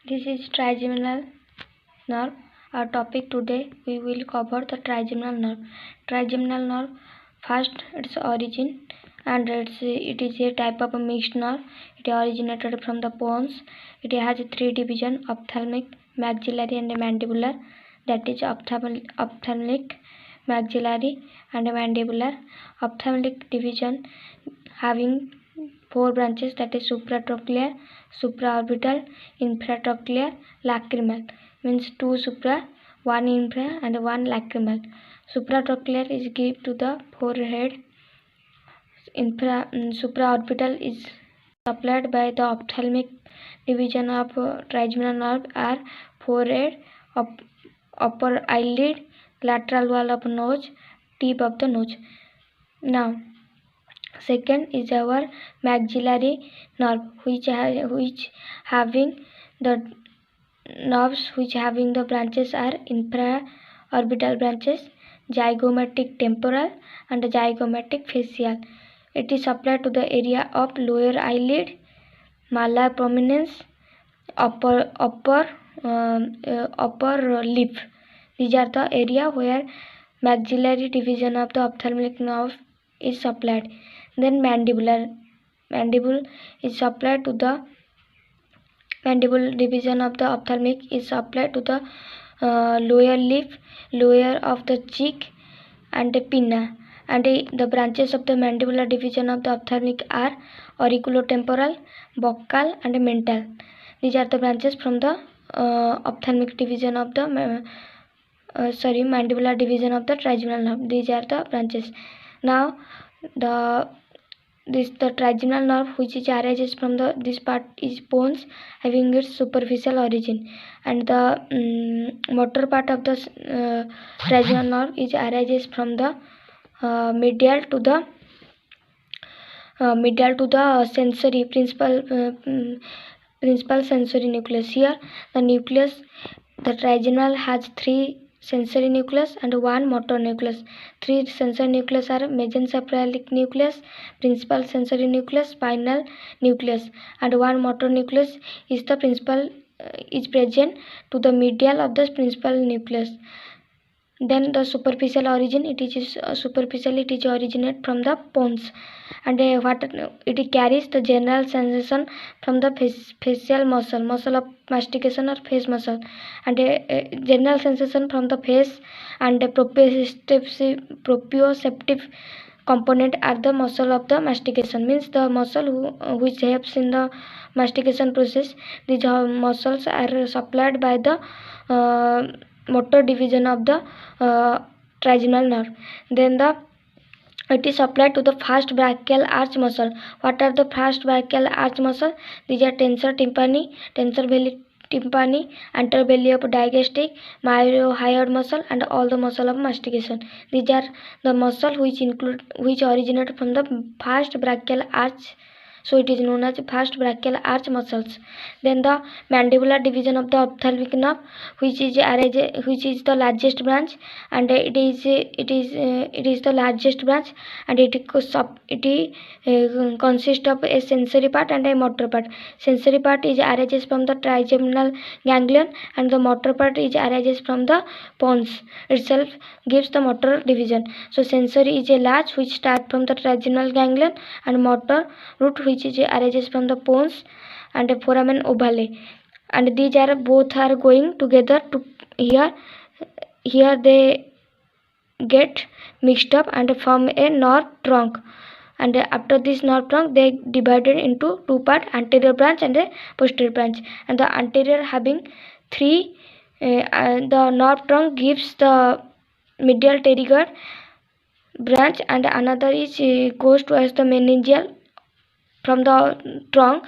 This is trigeminal nerve. Our topic today we will cover the trigeminal nerve. Trigeminal nerve, first its origin, and it is a type of a mixed nerve. It originated from the pons. It has three divisions: ophthalmic, maxillary, and mandibular. That is ophthalmic, maxillary, and mandibular. Ophthalmic division having four branches, that is supratrochlear, supraorbital, infratrochlear, lacrimal. Means two supra, one infra, and one lacrimal. Supratrochlear is given to the forehead. Supraorbital is supplied by the ophthalmic division of trigeminal nerve are forehead, upper eyelid, lateral wall of nose, tip of the nose. Now, second is our maxillary nerve, which having the nerves which having the branches are infraorbital branches, zygomatic temporal, and zygomatic facial. It is supplied to the area of lower eyelid, malar prominence, upper lip. These are the area where maxillary division of the ophthalmic nerve is supplied. Then mandible is supplied to the mandible division of the ophthalmic is supplied to the lower lip, lower of the cheek, and the pinna. And the branches of the mandibular division of the ophthalmic are auriculotemporal, buccal, and mental. These are the branches from the ophthalmic division of the mandibular division of the trigeminal nerve. These are the branches. Now the trigeminal nerve which is arises from this part is pons, having its superficial origin, and the motor part of the trigeminal nerve is arises from the medial to the sensory principal sensory nucleus. Here the trigeminal has three sensory nucleus and one motor nucleus. Three sensory nucleus are mesencephalic nucleus, principal sensory nucleus, spinal nucleus, and one motor nucleus is the principal is present to the medial of the principal nucleus. Then the superficial origin, it is originate from the pons, and what it carries the general sensation from the facial muscle of mastication or face muscle, and general sensation from the face, and the proprioceptive component are the muscle of the mastication, means the muscle which helps in the mastication process. These muscles are supplied by the motor division of the trigeminal nerve. Then it is supplied to the first brachial arch muscle. What are the first brachial arch muscle? These are tensor tympani, tensor belly tympani, anterior belly of digastric, myohyoid muscle, and all the muscle of mastication. These are the muscle which originate from the first brachial arch. So it is known as first brachial arch muscles. Then the mandibular division of the ophthalmic nerve, which is the largest branch, and it is the largest branch, and it consists of a sensory part and a motor part. Sensory part is arises from the trigeminal ganglion, and the motor part is arises from the pons itself, gives the motor division. So sensory is a large which start from the trigeminal ganglion, and motor root which is arises from the pons and the foramen ovale, and these are both are going together to here they get mixed up and form a nerve trunk, and after this nerve trunk they divided into two part, anterior branch and a posterior branch, and the anterior having three the nerve trunk gives the medial pterygoid branch, and another is goes towards the meningeal from the trunk.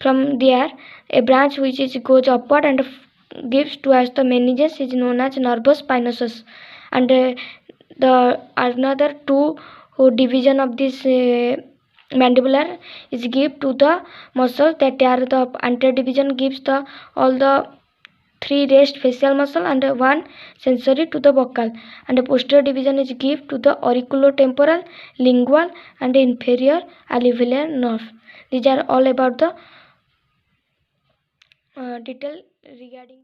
From there a branch which is goes upward and gives towards the meninges is known as nervus spinosus, and the another two division of this mandibular is give to the muscles, that are the anterior division gives the all the three rest facial muscle and one sensory to the buccal, and the posterior division is give to the auriculotemporal, lingual, and inferior alveolar nerve. These are all about the detail regarding